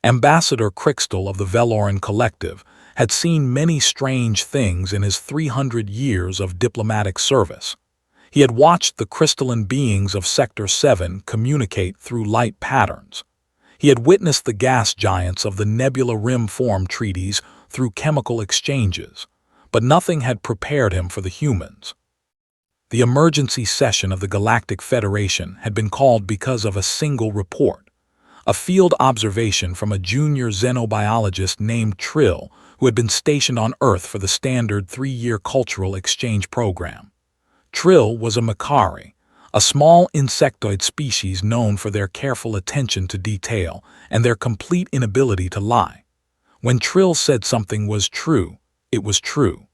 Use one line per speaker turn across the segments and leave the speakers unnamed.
Ambassador Crystal of the Veloran Collective had seen many strange things in his 300 years of diplomatic service. He had watched the crystalline beings of Sector 7 communicate through light patterns. He had witnessed the gas giants of the Nebula Rim form treaties through chemical exchanges, but nothing had prepared him for the humans. The emergency session of the Galactic Federation had been called because of a single report, a field observation from a junior xenobiologist named Trill who had been stationed on Earth for the standard 3-year cultural exchange program. Trill was a Macari, a small insectoid species known for their careful attention to detail and their complete inability to lie. When Trill said something was true, it was true.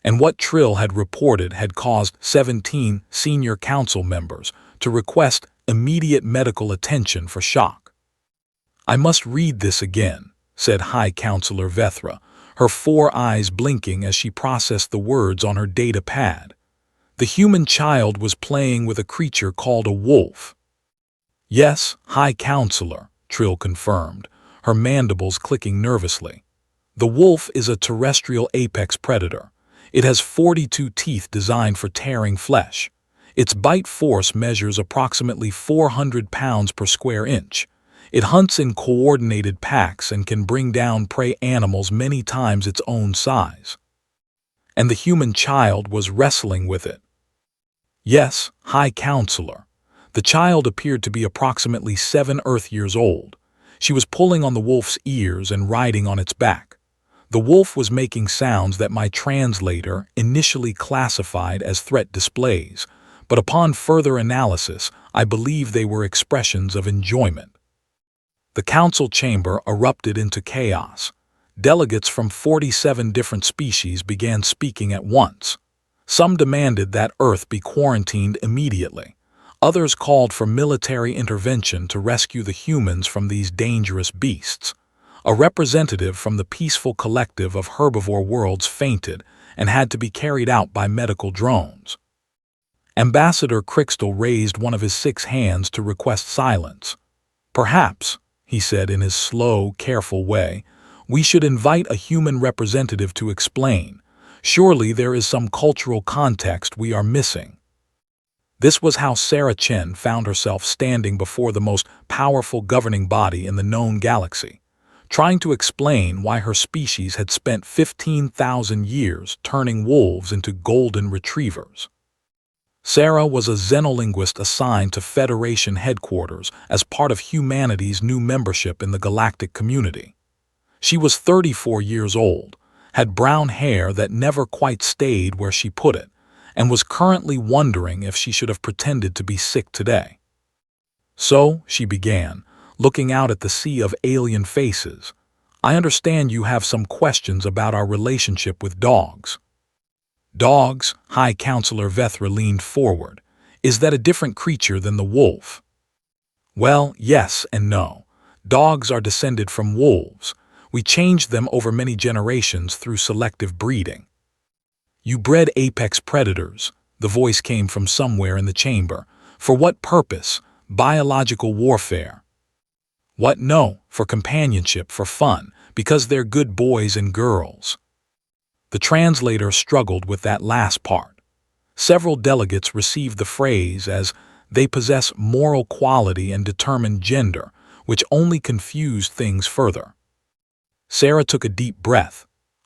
And what Trill had reported had caused 17 senior council members to request immediate medical attention for shock. "I must read this again," said High Counselor Vethra, her 4 eyes blinking as she processed the words on her data pad. The human child was playing with a creature called a wolf. "Yes, High Counselor," Trill confirmed, her mandibles clicking nervously. "The wolf is a terrestrial apex predator. It has 42 teeth designed for tearing flesh. Its bite force measures approximately 400 pounds per square inch. It hunts in coordinated packs and can bring down prey animals many times its own size." And the human child was wrestling with it. "Yes, High Counselor." The child appeared to be approximately 7 Earth years old. She was pulling on the wolf's ears and riding on its back. The wolf was making sounds that my translator initially classified as threat displays, but upon further analysis, I believe they were expressions of enjoyment. The council chamber erupted into chaos. Delegates from 47 different species began speaking at once. Some demanded that Earth be quarantined immediately. Others called for military intervention to rescue the humans from these dangerous beasts. A representative from the peaceful collective of herbivore worlds fainted and had to be carried out by medical drones. Ambassador Crystal raised one of his 6 hands to request silence. "Perhaps," he said in his slow, careful way, "we should invite a human representative to explain. Surely there is some cultural context we are missing." This was how Sarah Chen found herself standing before the most powerful governing body in the known galaxy, trying to explain why her species had spent 15,000 years turning wolves into golden retrievers. Sarah was a xenolinguist assigned to Federation headquarters as part of humanity's new membership in the galactic community. She was 34 years old, had brown hair that never quite stayed where she put it, and was currently wondering if she should have pretended to be sick today. "So," she began, looking out at the sea of alien faces, "I understand you have some questions about our relationship with dogs." "Dogs," High Counselor Vethra leaned forward. "Is that a different creature than the wolf?" "Well, yes and no. Dogs are descended from wolves. We changed them over many generations through selective breeding." "You bred apex predators," the voice came from somewhere in the chamber. "For what purpose? Biological warfare?" "What? No, for companionship, for fun, because they're good boys and girls." The translator struggled with that last part. Several delegates received the phrase as "they possess moral quality and determined gender," which only confused things further. Sarah took a deep breath.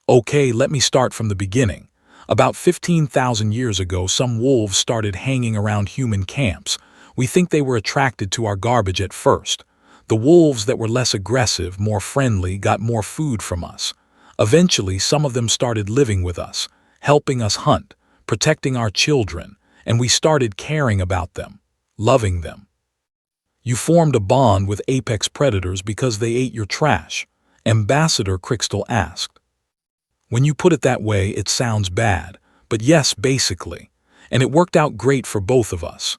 "Okay, let me start from the beginning. About 15,000 years ago, some wolves started hanging around human camps. We think they were attracted to our garbage at first. The wolves that were less aggressive, more friendly, got more food from us. Eventually, some of them started living with us, helping us hunt, protecting our children, and we started caring about them, loving them." "You formed a bond with apex predators because they ate your trash?" Ambassador Crystal asked. "When you put it that way, it sounds bad, but yes, basically. And it worked out great for both of us.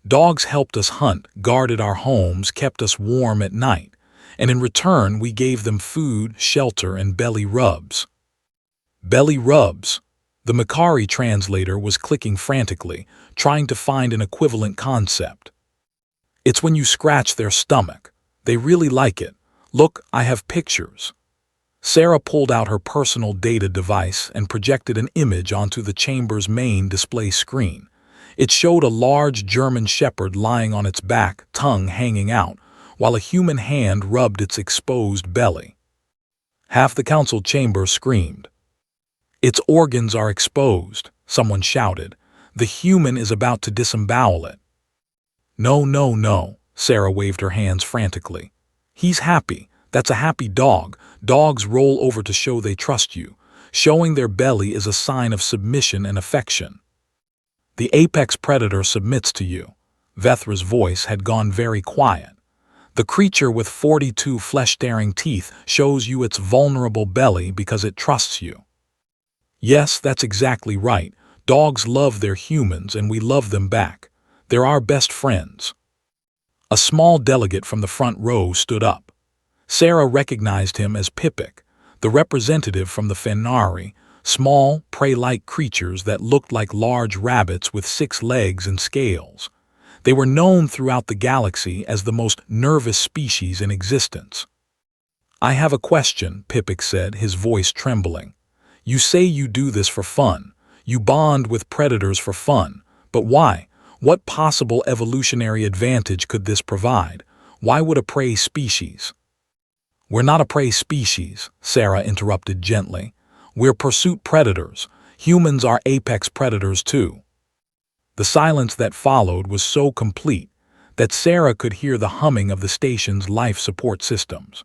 Dogs helped us hunt, guarded our homes, kept us warm at night, and in return we gave them food, shelter, and belly rubs." "Belly rubs?" The Macari translator was clicking frantically, trying to find an equivalent concept. "It's when you scratch their stomach. They really like it. Look, I have pictures. Sarah pulled out her personal data device and projected an image onto the chamber's main display screen. It showed a large German shepherd lying on its back, tongue hanging out, while a human hand rubbed its exposed belly. Half the council chamber screamed. "Its organs are exposed," someone shouted. "The human is about to disembowel it." "No, no, no," Sarah waved her hands frantically. "He's happy. That's a happy dog. Dogs roll over to show they trust you. Showing their belly is a sign of submission and affection. The apex predator submits to you." Vethra's voice had gone very quiet. "The creature with 42 flesh-tearing teeth shows you its vulnerable belly because it trusts you." "Yes, that's exactly right. Dogs love their humans and we love them back. They're our best friends." A small delegate from the front row stood up. Sarah recognized him as Pipik, the representative from the Fenari, small, prey-like creatures that looked like large rabbits with 6 legs and scales. They were known throughout the galaxy as the most nervous species in existence. "I have a question," Pipik said, his voice trembling. "You say you do this for fun. You bond with predators for fun. But why? What possible evolutionary advantage could this provide? Why would a prey species—" "We're not a prey species," Sarah interrupted gently. "We're pursuit predators. Humans are apex predators too." The silence that followed was so complete that Sarah could hear the humming of the station's life support systems.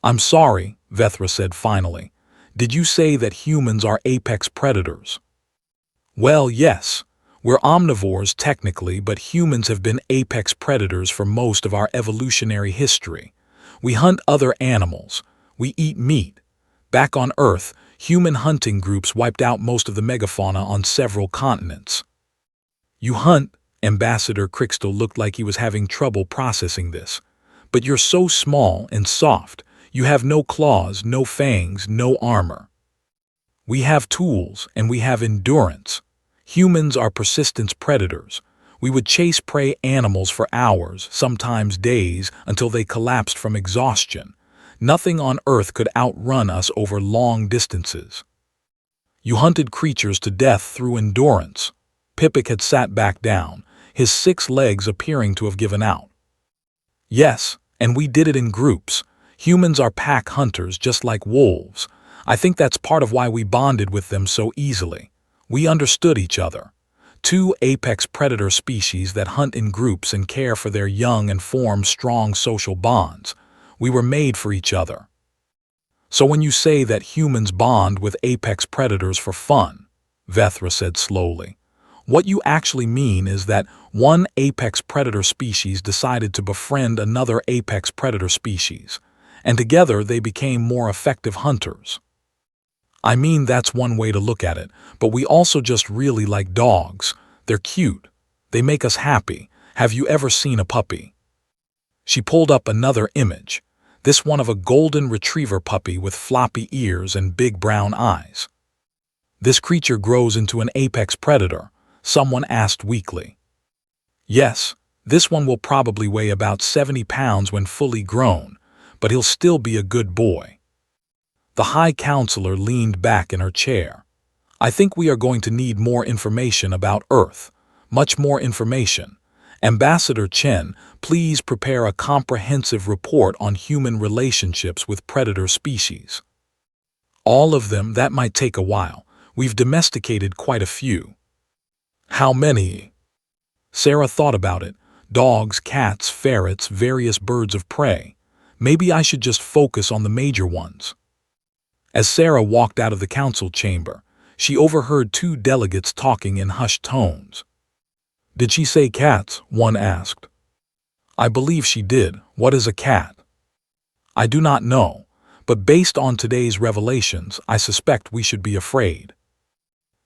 "I'm sorry," Vethra said finally. "Did you say that humans are apex predators?" "Well, yes. We're omnivores technically, but humans have been apex predators for most of our evolutionary history. We hunt other animals. We eat meat. Back on Earth, human hunting groups wiped out most of the megafauna on several continents." "You hunt?" Ambassador Crixtal looked like he was having trouble processing this. "But you're so small and soft. You have no claws, no fangs, no armor." "We have tools, and we have endurance. Humans are persistence predators. We would chase prey animals for hours, sometimes days, until they collapsed from exhaustion. Nothing on Earth could outrun us over long distances." "You hunted creatures to death through endurance." Pipik had sat back down, his 6 legs appearing to have given out. "Yes, and we did it in groups. Humans are pack hunters just like wolves. I think that's part of why we bonded with them so easily. We understood each other. 2 apex predator species that hunt in groups and care for their young and form strong social bonds. We were made for each other." "So when you say that humans bond with apex predators for fun," Vethra said slowly, "what you actually mean is that one apex predator species decided to befriend another apex predator species, and together they became more effective hunters." "I mean, that's one way to look at it, but we also just really like dogs. They're cute. They make us happy. Have you ever seen a puppy?" She pulled up another image, this one of a golden retriever puppy with floppy ears and big brown eyes. "This creature grows into an apex predator," someone asked weakly. "Yes, this one will probably weigh about 70 pounds when fully grown, but he'll still be a good boy." The High Counselor leaned back in her chair. "I think we are going to need more information about Earth. Much more information. Ambassador Chen, please prepare a comprehensive report on human relationships with predator species." "All of them? That might take a while. We've domesticated quite a few." "How many?" Sarah thought about it. "Dogs, cats, ferrets, various birds of prey. Maybe I should just focus on the major ones." As Sarah walked out of the council chamber, she overheard 2 delegates talking in hushed tones. "Did she say cats?" one asked. "I believe she did. What is a cat?" "I do not know, but based on today's revelations, I suspect we should be afraid."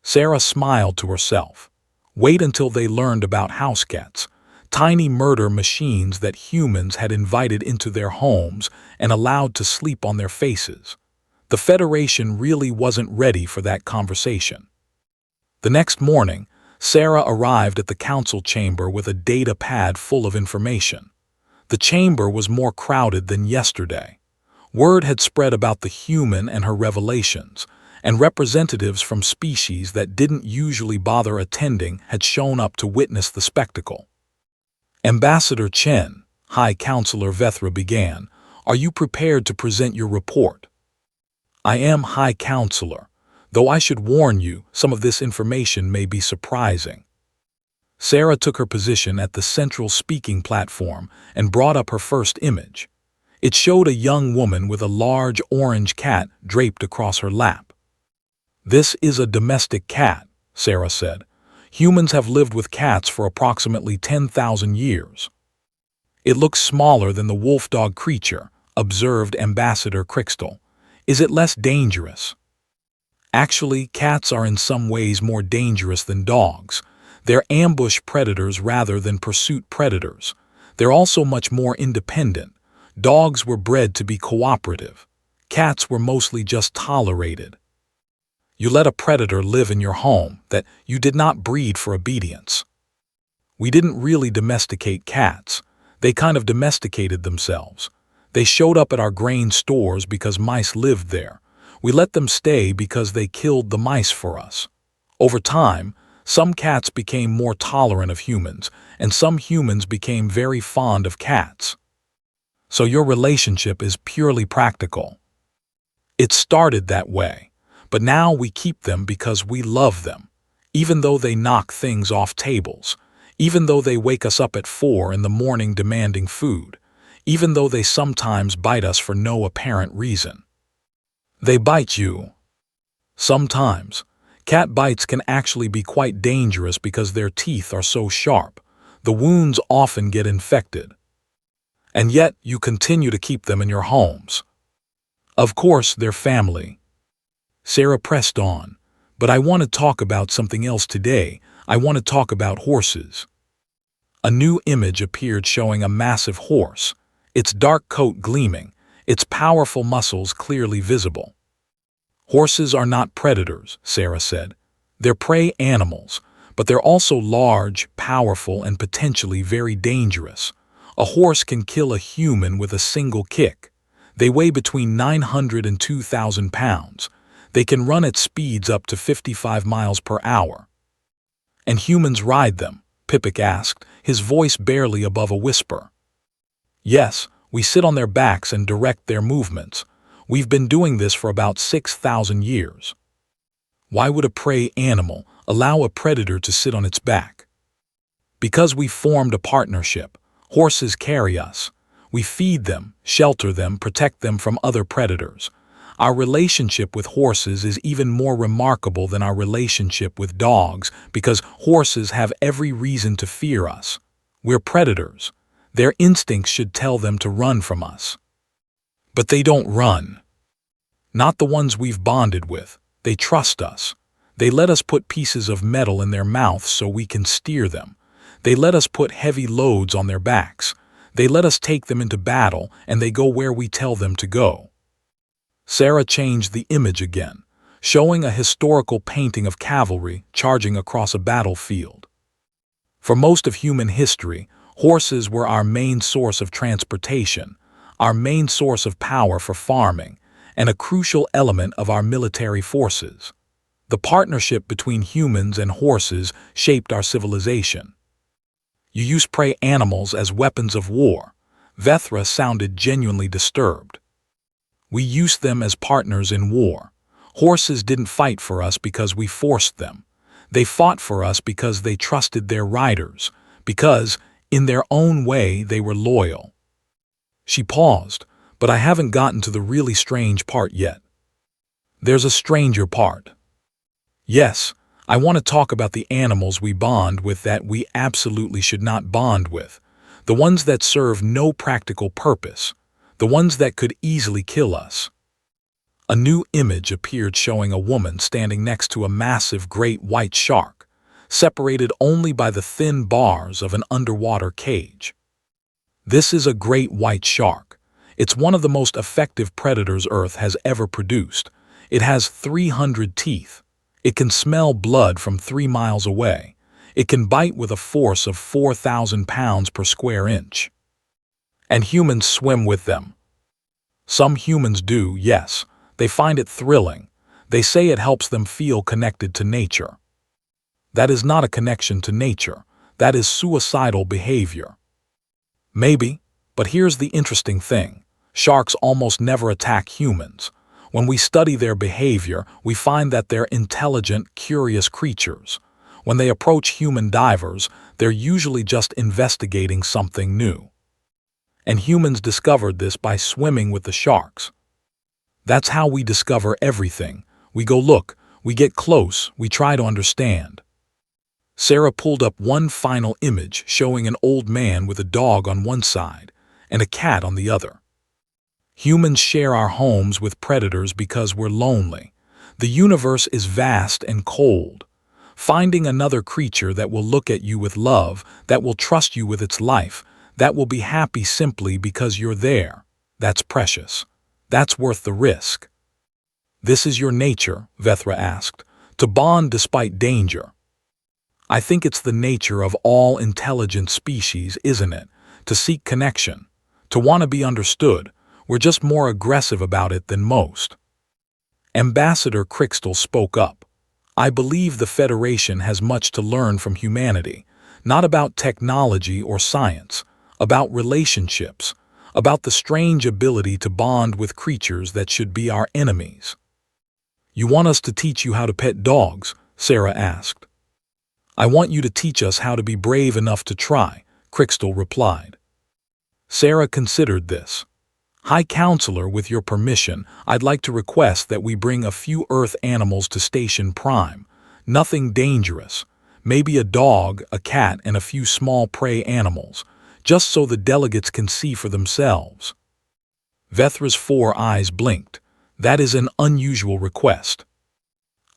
Sarah smiled to herself. Wait until they learned about house cats, tiny murder machines that humans had invited into their homes and allowed to sleep on their faces. The Federation really wasn't ready for that conversation. The next morning, Sarah arrived at the council chamber with a data pad full of information. The chamber was more crowded than yesterday. Word had spread about the human and her revelations, and representatives from species that didn't usually bother attending had shown up to witness the spectacle. Ambassador Chen, High Counselor Vethra began, "Are you prepared to present your report?" "I am, High Counselor, though I should warn you, some of this information may be surprising." Sarah took her position at the central speaking platform and brought up her first image. It showed a young woman with a large orange cat draped across her lap. "This is a domestic cat," Sarah said. "Humans have lived with cats for approximately 10,000 years." "It looks smaller than the wolf-dog creature," observed Ambassador Crystal. "Is it less dangerous?" "Actually, cats are in some ways more dangerous than dogs. They're ambush predators rather than pursuit predators. They're also much more independent. Dogs were bred to be cooperative. Cats were mostly just tolerated. You let a predator live in your home that you did not breed for obedience. We didn't really domesticate cats. They kind of domesticated themselves. They showed up at our grain stores because mice lived there. We let them stay because they killed the mice for us. Over time, some cats became more tolerant of humans, and some humans became very fond of cats. So your relationship is purely practical. It started that way, but now we keep them because we love them, even though they knock things off tables, even though they wake us up at 4 in the morning demanding food, even though they sometimes bite us for no apparent reason. They bite you. Sometimes. Cat bites can actually be quite dangerous because their teeth are so sharp. The wounds often get infected. And yet you continue to keep them in your homes. Of course, they're family. Sarah pressed on. But I want to talk about something else today. I want to talk about horses. A new image appeared showing a massive horse, its dark coat gleaming, its powerful muscles clearly visible. "Horses are not predators," Sarah said. "They're prey animals, but they're also large, powerful, and potentially very dangerous. A horse can kill a human with a single kick. They weigh between 900 and 2,000 pounds. They can run at speeds up to 55 miles per hour. "And humans ride them?" Pipik asked, his voice barely above a whisper. "Yes, we sit on their backs and direct their movements. We've been doing this for about 6,000 years. Why would a prey animal allow a predator to sit on its back? Because we formed a partnership. Horses carry us. We feed them, shelter them, protect them from other predators. Our relationship with horses is even more remarkable than our relationship with dogs because horses have every reason to fear us. We're predators. Their instincts should tell them to run from us. But they don't run. Not the ones we've bonded with. They trust us. They let us put pieces of metal in their mouths so we can steer them. They let us put heavy loads on their backs. They let us take them into battle, and they go where we tell them to go." Sarah changed the image again, showing a historical painting of cavalry charging across a battlefield. For most of human history, horses were our main source of transportation, our main source of power for farming, and a crucial element of our military forces. The partnership between humans and horses shaped our civilization. "You use prey animals as weapons of war." Vethra sounded genuinely disturbed. "We used them as partners in war. Horses didn't fight for us because we forced them. They fought for us because they trusted their riders, because, in their own way, they were loyal." She paused, but I haven't gotten to the really strange part yet. "There's a stranger part." "Yes, I want to talk about the animals we bond with that we absolutely should not bond with, the ones that serve no practical purpose, the ones that could easily kill us." A new image appeared showing a woman standing next to a massive great white shark, separated only by the thin bars of an underwater cage. This is a great white shark. It's one of the most effective predators Earth has ever produced. It has 300 teeth. It can smell blood from 3 miles away. It can bite with a force of 4,000 pounds per square inch. And humans swim with them. Some humans do, yes. They find it thrilling. They say it helps them feel connected to nature. That is not a connection to nature. That is suicidal behavior. Maybe, but here's the interesting thing. Sharks almost never attack humans. When we study their behavior, we find that they're intelligent, curious creatures. When they approach human divers, they're usually just investigating something new. And humans discovered this by swimming with the sharks. That's how we discover everything. We go look, we get close, we try to understand. Sarah pulled up one final image showing an old man with a dog on one side and a cat on the other. Humans share our homes with predators because we're lonely. The universe is vast and cold. Finding another creature that will look at you with love, that will trust you with its life, that will be happy simply because you're there, that's precious. That's worth the risk. This is your nature, Vethra asked, to bond despite danger. I think it's the nature of all intelligent species, isn't it? To seek connection, to want to be understood. We're just more aggressive about it than most. Ambassador Crixtal spoke up. I believe the Federation has much to learn from humanity, not about technology or science, about relationships, about the strange ability to bond with creatures that should be our enemies. You want us to teach you how to pet dogs? Sarah asked. I want you to teach us how to be brave enough to try, Crixtal replied. Sarah considered this. High Counselor, with your permission, I'd like to request that we bring a few Earth animals to Station Prime. Nothing dangerous. Maybe a dog, a cat, and a few small prey animals, just so the delegates can see for themselves. Vethra's 4 eyes blinked. That is an unusual request.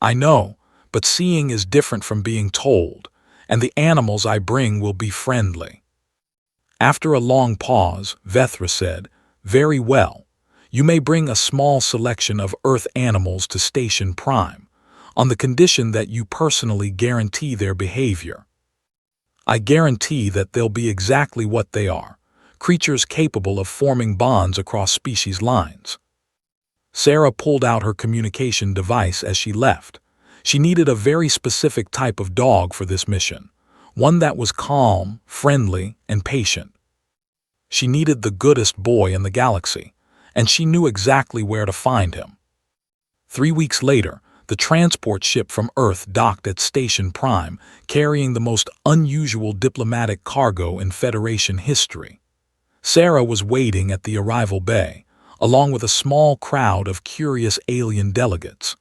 I know, but seeing is different from being told, and the animals I bring will be friendly. After a long pause, Vethra said, Very well. You may bring a small selection of Earth animals to Station Prime, on the condition that you personally guarantee their behavior. I guarantee that they'll be exactly what they are, creatures capable of forming bonds across species lines. Sarah pulled out her communication device as she left. She needed a very specific type of dog for this mission, one that was calm, friendly, and patient. She needed the goodest boy in the galaxy, and she knew exactly where to find him. 3 weeks later, the transport ship from Earth docked at Station Prime, carrying the most unusual diplomatic cargo in Federation history. Sarah was waiting at the arrival bay, along with a small crowd of curious alien delegates.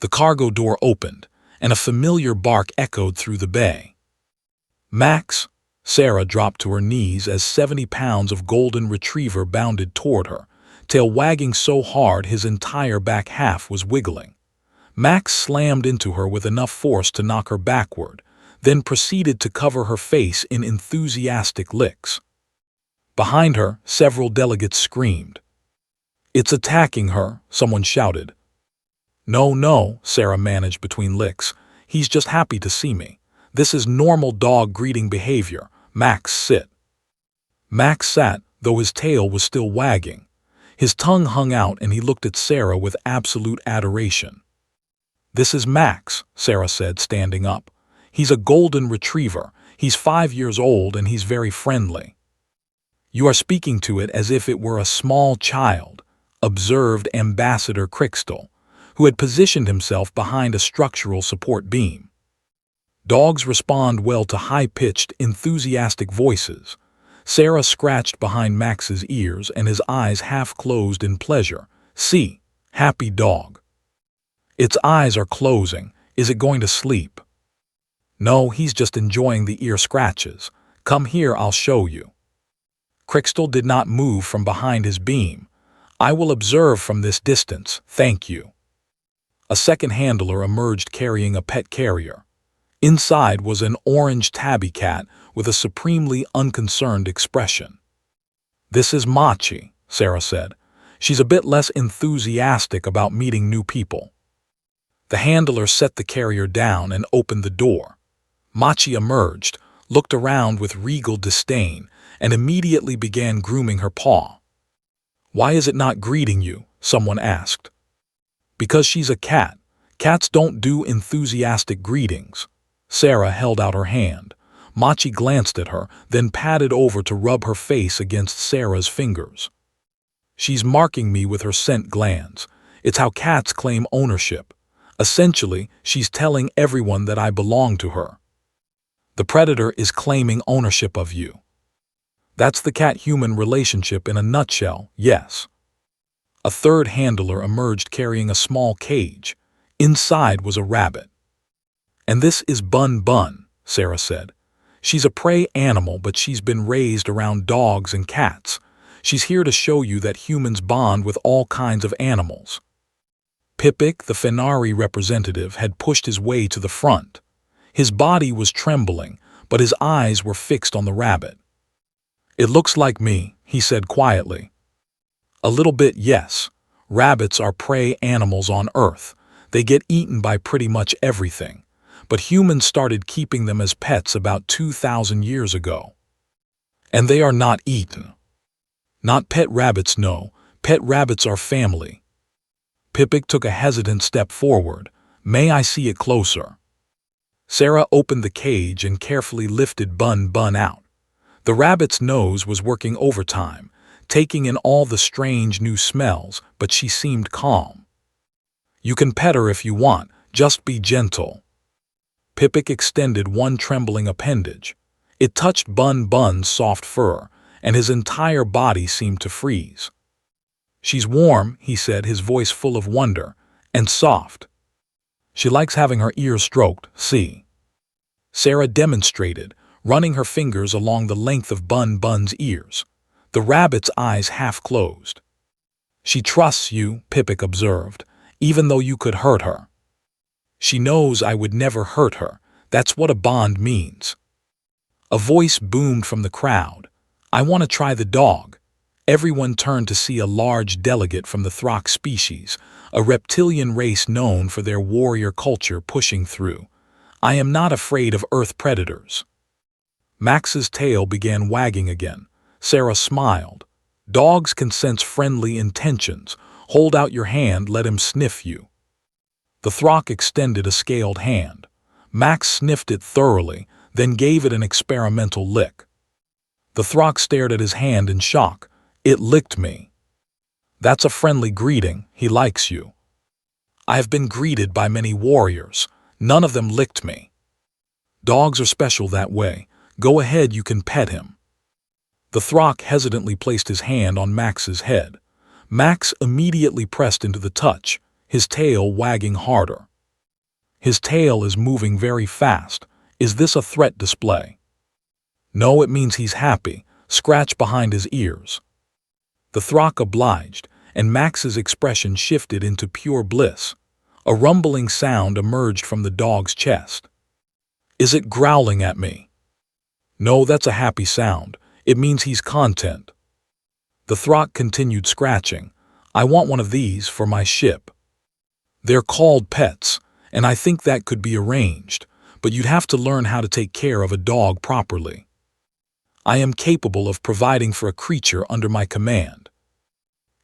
The cargo door opened, and a familiar bark echoed through the bay. Max, Sarah dropped to her knees as 70 pounds of golden retriever bounded toward her, tail wagging so hard his entire back half was wiggling. Max slammed into her with enough force to knock her backward, then proceeded to cover her face in enthusiastic licks. Behind her, several delegates screamed. It's attacking her, someone shouted. No, Sarah managed between licks. He's just happy to see me. This is normal dog greeting behavior. Max, sit. Max sat, though his tail was still wagging. His tongue hung out and he looked at Sarah with absolute adoration. This is Max, Sarah said, standing up. He's a golden retriever. He's 5 years old and he's very friendly. You are speaking to it as if it were a small child, observed Ambassador Crixtal, who had positioned himself behind a structural support beam. Dogs respond well to high-pitched, enthusiastic voices. Sarah scratched behind Max's ears and his eyes half closed in pleasure. See, happy dog. Its eyes are closing. Is it going to sleep? No, he's just enjoying the ear scratches. Come here, I'll show you. Crixtal did not move from behind his beam. I will observe from this distance, thank you. A second handler emerged carrying a pet carrier. Inside was an orange tabby cat with a supremely unconcerned expression. This is Machi, Sarah said. She's a bit less enthusiastic about meeting new people. The handler set the carrier down and opened the door. Machi emerged, looked around with regal disdain, and immediately began grooming her paw. "Why is it not greeting you?" someone asked. "Because she's a cat. Cats don't do enthusiastic greetings." Sarah held out her hand. Machi glanced at her, then padded over to rub her face against Sarah's fingers. "She's marking me with her scent glands. It's how cats claim ownership. Essentially, she's telling everyone that I belong to her. The predator is claiming ownership of you. That's the cat-human relationship in a nutshell, yes." A third handler emerged carrying a small cage. Inside was a rabbit. "And this is Bun Bun," Sarah said. "She's a prey animal, but she's been raised around dogs and cats. She's here to show you that humans bond with all kinds of animals." Pipik, the Fenari representative, had pushed his way to the front. His body was trembling, but his eyes were fixed on the rabbit. "It looks like me," he said quietly. "A little bit, yes. Rabbits are prey animals on Earth. They get eaten by pretty much everything. But humans started keeping them as pets about 2,000 years ago. And they are not eaten. Not pet rabbits, no. Pet rabbits are family." Pipik took a hesitant step forward. "May I see it closer?" Sarah opened the cage and carefully lifted Bun Bun out. The rabbit's nose was working overtime, taking in all the strange new smells, but she seemed calm. "You can pet her if you want, just be gentle." Pipik extended one trembling appendage. It touched Bun Bun's soft fur, and his entire body seemed to freeze. "She's warm," he said, his voice full of wonder, "and soft. She likes having her ears stroked, see." Sarah demonstrated, running her fingers along the length of Bun Bun's ears. The rabbit's eyes half closed. "She trusts you," Pipik observed, "even though you could hurt her. She knows I would never hurt her. That's what a bond means." A voice boomed from the crowd. "I want to try the dog." Everyone turned to see a large delegate from the Throck species, a reptilian race known for their warrior culture, pushing through. "I am not afraid of Earth predators." Max's tail began wagging again. Sarah smiled. "Dogs can sense friendly intentions. Hold out your hand, let him sniff you." The Throck extended a scaled hand. Max sniffed it thoroughly, then gave it an experimental lick. The Throck stared at his hand in shock. "It licked me." "That's a friendly greeting. He likes you." "I have been greeted by many warriors. None of them licked me." "Dogs are special that way. Go ahead, you can pet him." The Throck hesitantly placed his hand on Max's head. Max immediately pressed into the touch, his tail wagging harder. "His tail is moving very fast. Is this a threat display?" "No, it means he's happy. Scratch behind his ears." The Throck obliged, and Max's expression shifted into pure bliss. A rumbling sound emerged from the dog's chest. "Is it growling at me?" "No, that's a happy sound. It means he's content." The Throck continued scratching. "I want one of these for my ship." "They're called pets, and I think that could be arranged, but you'd have to learn how to take care of a dog properly. I am capable of providing for a creature under my command."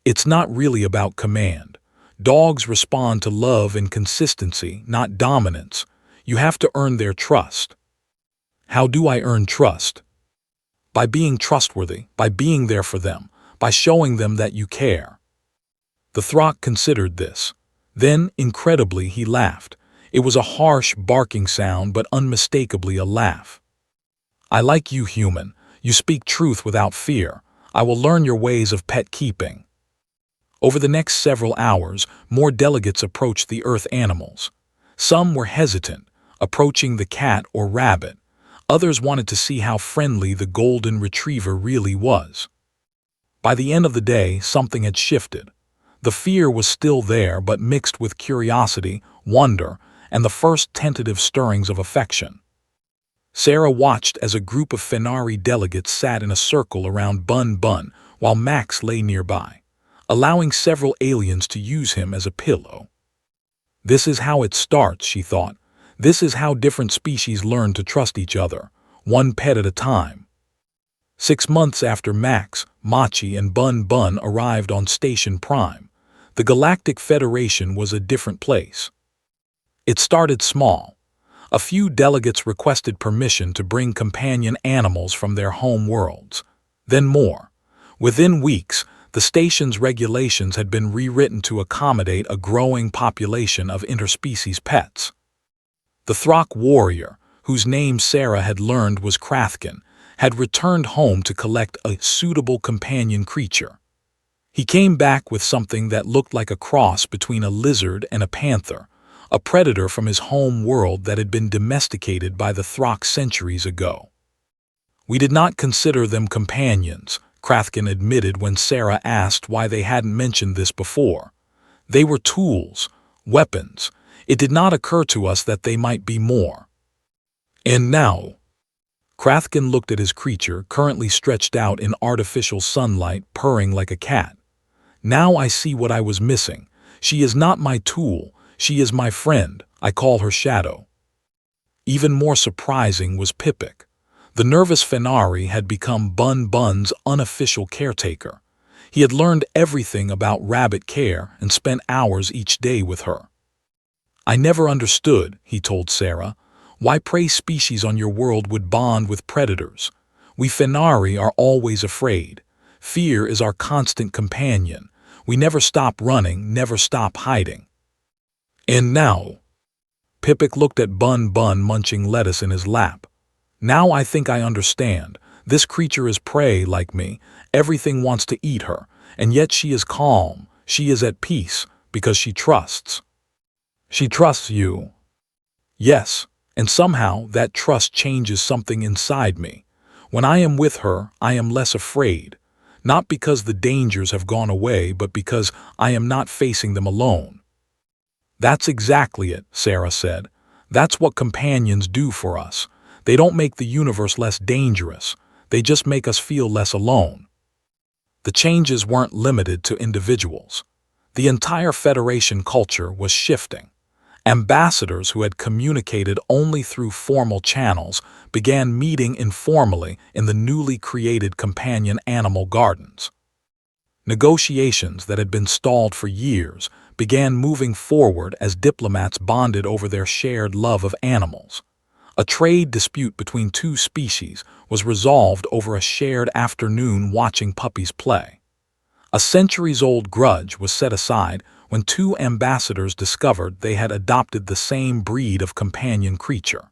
"It's not really about command. Dogs respond to love and consistency, not dominance. You have to earn their trust." "How do I earn trust?" "By being trustworthy, by being there for them, by showing them that you care." The Throck considered this. Then, incredibly, he laughed. It was a harsh, barking sound, but unmistakably a laugh. "I like you, human. You speak truth without fear. I will learn your ways of pet keeping." Over the next several hours, more delegates approached the Earth animals. Some were hesitant, approaching the cat or rabbit. Others wanted to see how friendly the golden retriever really was. By the end of the day, something had shifted. The fear was still there, but mixed with curiosity, wonder, and the first tentative stirrings of affection. Sarah watched as a group of Fenari delegates sat in a circle around Bun Bun while Max lay nearby, allowing several aliens to use him as a pillow. "This is how it starts," she thought. "This is how different species learn to trust each other. one pet at a time. 6 months after Max, Machi, and Bun Bun arrived on Station Prime, the Galactic Federation was a different place. It started small. A few delegates requested permission to bring companion animals from their home worlds. Then more. Within weeks, the station's regulations had been rewritten to accommodate a growing population of interspecies pets. The Throck warrior, whose name Sarah had learned was Krathkin, had returned home to collect a suitable companion creature. He came back with something that looked like a cross between a lizard and a panther, a predator from his home world that had been domesticated by the Throck centuries ago. "We did not consider them companions," Krathkin admitted when Sarah asked why they hadn't mentioned this before. "They were tools, weapons. It did not occur to us that they might be more." And now, Krathkin looked at his creature, currently stretched out in artificial sunlight, purring like a cat. "Now I see what I was missing. She is not my tool. She is my friend. I call her Shadow." Even more surprising was Pipik. The nervous Fenari had become Bun Bun's unofficial caretaker. He had learned everything about rabbit care and spent hours each day with her. "I never understood," he told Sarah, "why prey species on your world would bond with predators. We Fenari are always afraid. Fear is our constant companion. We never stop running, never stop hiding." And now, Pipik looked at Bun Bun munching lettuce in his lap. "Now I think I understand. This creature is prey like me. Everything wants to eat her, and yet she is calm. She is at peace, because she trusts." "She trusts you." "Yes, and somehow that trust changes something inside me. When I am with her, I am less afraid. Not because the dangers have gone away, but because I am not facing them alone." "That's exactly it," Sarah said. "That's what companions do for us. They don't make the universe less dangerous. They just make us feel less alone." The changes weren't limited to individuals. The entire Federation culture was shifting. Ambassadors who had communicated only through formal channels began meeting informally in the newly created companion animal gardens. Negotiations that had been stalled for years began moving forward as diplomats bonded over their shared love of animals. A trade dispute between two species was resolved over a shared afternoon watching puppies play. A centuries-old grudge was set aside when two ambassadors discovered they had adopted the same breed of companion creature.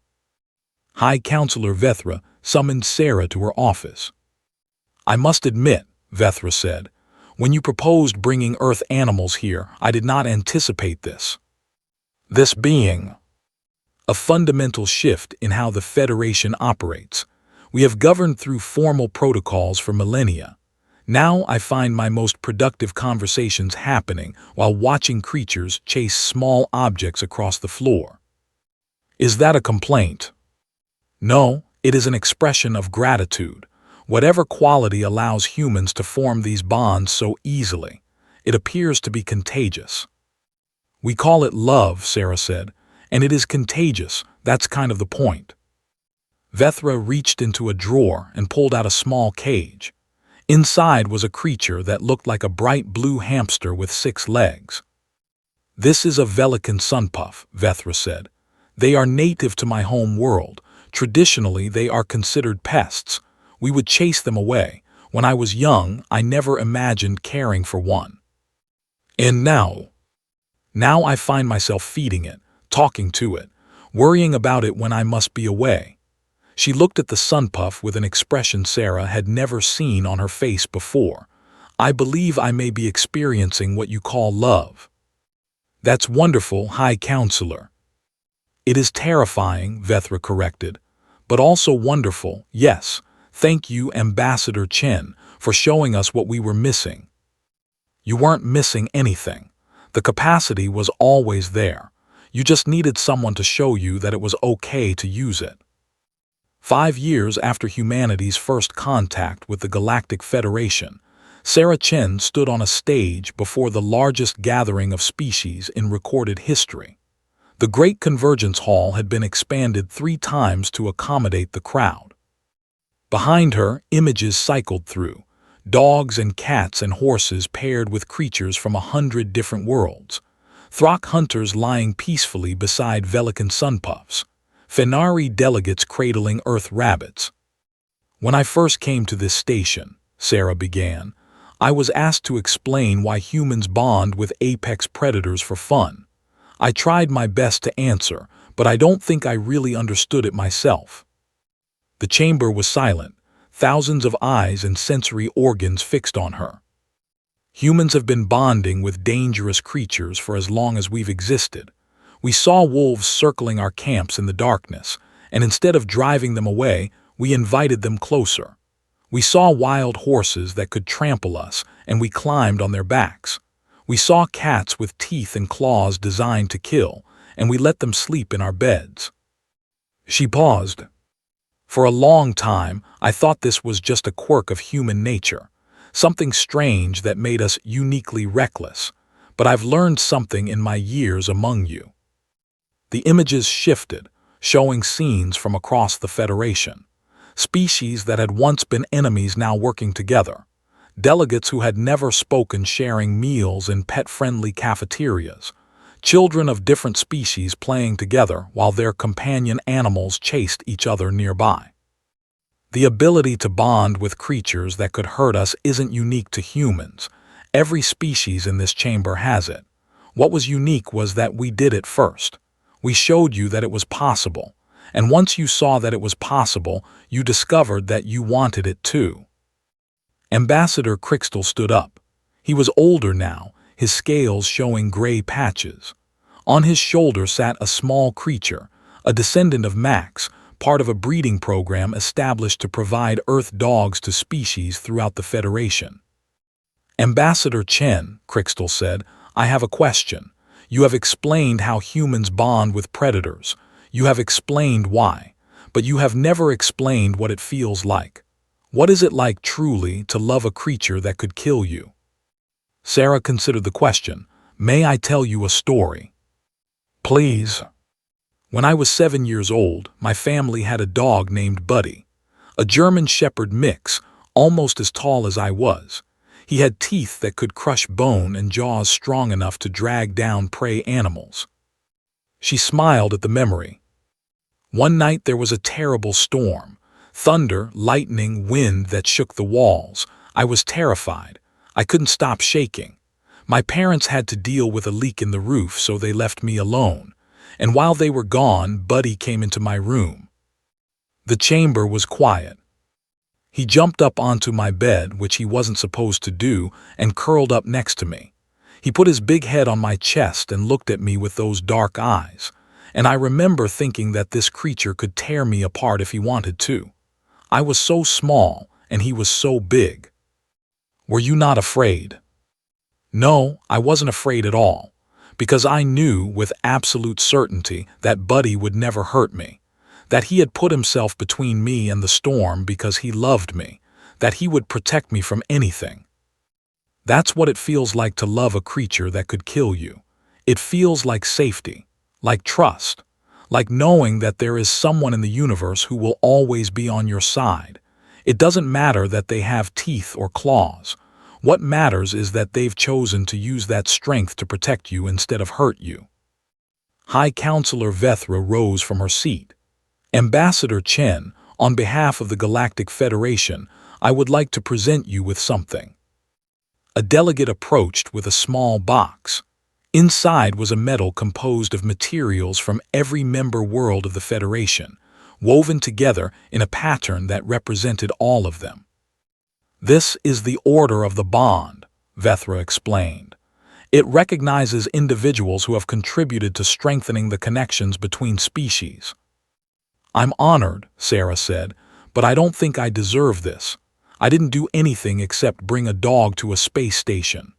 High Counselor Vethra summoned Sarah to her office. "I must admit," Vethra said, "when you proposed bringing Earth animals here, I did not anticipate this. This being a fundamental shift in how the Federation operates. We have governed through formal protocols for millennia. Now I find my most productive conversations happening while watching creatures chase small objects across the floor." "Is that a complaint?" "No, it is an expression of gratitude. Whatever quality allows humans to form these bonds so easily, it appears to be contagious." "We call it love," Sarah said, "and it is contagious. That's kind of the point." Vethra reached into a drawer and pulled out a small cage. Inside was a creature that looked like a bright blue hamster with 6 legs. "This is a Velikan sunpuff," Vethra said. "They are native to my home world. Traditionally, they are considered pests. We would chase them away. When I was young, I never imagined caring for one. And now I find myself feeding it, talking to it, worrying about it when I must be away." She looked at the sunpuff with an expression Sarah had never seen on her face before. "I believe I may be experiencing what you call love." "That's wonderful, High Counselor." "It is terrifying," Vethra corrected, "but also wonderful, yes. Thank you, Ambassador Chen, for showing us what we were missing." "You weren't missing anything. The capacity was always there. You just needed someone to show you that it was okay to use it." 5 years after humanity's first contact with the Galactic Federation, Sarah Chen stood on a stage before the largest gathering of species in recorded history. The Great Convergence Hall had been expanded 3 times to accommodate the crowd. Behind her, images cycled through. Dogs and cats and horses paired with creatures from 100 different worlds. Throck hunters lying peacefully beside Velikan sunpuffs. Fenari delegates cradling Earth rabbits. When I first came to this station, Sarah began, I was asked to explain why humans bond with apex predators for fun. I tried my best to answer, but I don't think I really understood it myself. The chamber was silent, thousands of eyes and sensory organs fixed on her. Humans have been bonding with dangerous creatures for as long as we've existed. We saw wolves circling our camps in the darkness, and instead of driving them away, we invited them closer. We saw wild horses that could trample us, and we climbed on their backs. We saw cats with teeth and claws designed to kill, and we let them sleep in our beds. She paused. For a long time, I thought this was just a quirk of human nature, something strange that made us uniquely reckless. But I've learned something in my years among you. The images shifted, showing scenes from across the Federation. Species that had once been enemies now working together. Delegates who had never spoken sharing meals in pet-friendly cafeterias. Children of different species playing together while their companion animals chased each other nearby. The ability to bond with creatures that could hurt us isn't unique to humans. Every species in this chamber has it. What was unique was that we did it first. We showed you that it was possible. And once you saw that it was possible, you discovered that you wanted it too. Ambassador Crystal stood up. He was older now, his scales showing gray patches. On his shoulder sat a small creature, a descendant of Max, part of a breeding program established to provide Earth dogs to species throughout the Federation. Ambassador Chen, Crystal said, I have a question. You have explained how humans bond with predators. You have explained why, but you have never explained what it feels like. What is it like truly to love a creature that could kill you? Sarah considered the question. May I tell you a story? Please. When I was 7 years old, my family had a dog named Buddy, a German Shepherd mix, almost as tall as I was. He had teeth that could crush bone and jaws strong enough to drag down prey animals. She smiled at the memory. One night there was a terrible storm. Thunder, lightning, wind that shook the walls. I was terrified. I couldn't stop shaking. My parents had to deal with a leak in the roof, so they left me alone. And while they were gone, Buddy came into my room. The chamber was quiet. He jumped up onto my bed, which he wasn't supposed to do, and curled up next to me. He put his big head on my chest and looked at me with those dark eyes. And I remember thinking that this creature could tear me apart if he wanted to. I was so small, and he was so big. Were you not afraid? No, I wasn't afraid at all, because I knew with absolute certainty that Buddy would never hurt me, that he had put himself between me and the storm because he loved me, that he would protect me from anything. That's what it feels like to love a creature that could kill you. It feels like safety, like trust, like knowing that there is someone in the universe who will always be on your side. It doesn't matter that they have teeth or claws. What matters is that they've chosen to use that strength to protect you instead of hurt you. High Counselor Vethra rose from her seat. Ambassador Chen, on behalf of the Galactic Federation, I would like to present you with something. A delegate approached with a small box. Inside was a medal composed of materials from every member world of the Federation, woven together in a pattern that represented all of them. This is the Order of the Bond, Vethra explained. It recognizes individuals who have contributed to strengthening the connections between species. I'm honored, Sarah said, but I don't think I deserve this. I didn't do anything except bring a dog to a space station.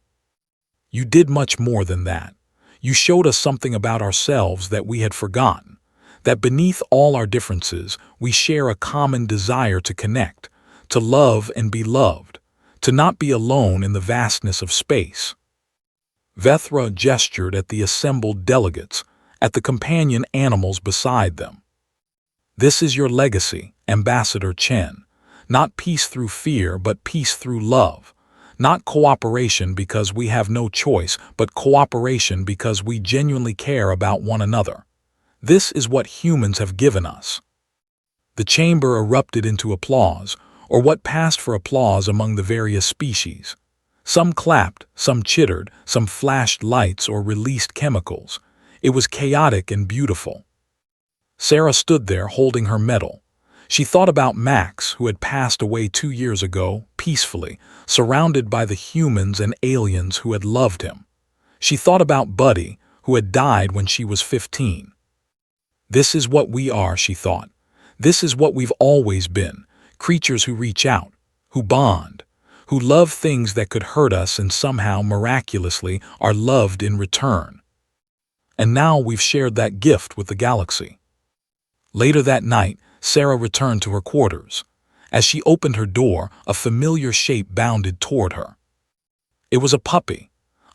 You did much more than that. You showed us something about ourselves that we had forgotten, that beneath all our differences, we share a common desire to connect, to love and be loved, to not be alone in the vastness of space. Vethra gestured at the assembled delegates, at the companion animals beside them. This is your legacy, Ambassador Chen. Not peace through fear, but peace through love. Not cooperation because we have no choice, but cooperation because we genuinely care about one another. This is what humans have given us. The chamber erupted into applause, or what passed for applause among the various species. Some clapped, some chittered, some flashed lights or released chemicals. It was chaotic and beautiful. Sarah stood there holding her medal. She thought about Max, who had passed away 2 years ago, peacefully, surrounded by the humans and aliens who had loved him. She thought about Buddy, who had died when she was 15. This is what we are, she thought. This is what we've always been, creatures who reach out, who bond, who love things that could hurt us and somehow, miraculously, are loved in return. And now we've shared that gift with the galaxy. Later that night, Sarah returned to her quarters. As she opened her door, a familiar shape bounded toward her. It was a puppy,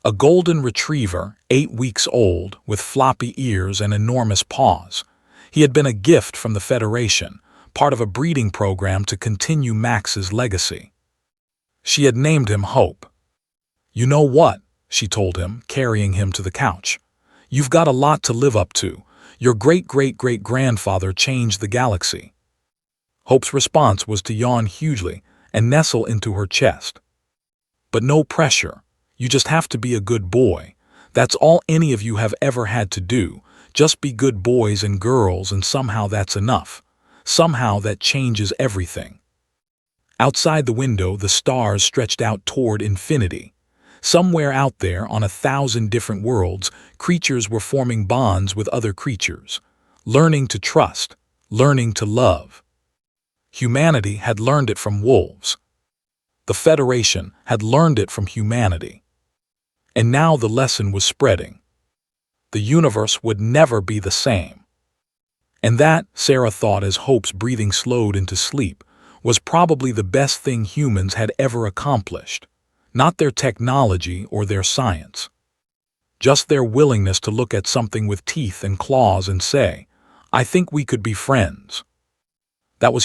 a golden retriever, 8 weeks old, with floppy ears and enormous paws. He had been a gift from the Federation, part of a breeding program to continue Max's legacy. She had named him Hope. "You know what?" she told him, carrying him to the couch. "You've got a lot to live up to. Your great-great-great-grandfather changed the galaxy." Hope's response was to yawn hugely and nestle into her chest. "But no pressure. You just have to be a good boy. That's all any of you have ever had to do. Just be good boys and girls, and somehow that's enough. Somehow that changes everything." Outside the window, the stars stretched out toward infinity. Somewhere out there, on 1,000 different worlds, creatures were forming bonds with other creatures, learning to trust, learning to love. Humanity had learned it from wolves. The Federation had learned it from humanity. And now the lesson was spreading. The universe would never be the same. And that, Sarah thought as Hope's breathing slowed into sleep, was probably the best thing humans had ever accomplished. Not their technology or their science. Just their willingness to look at something with teeth and claws and say, "I think we could be friends." That was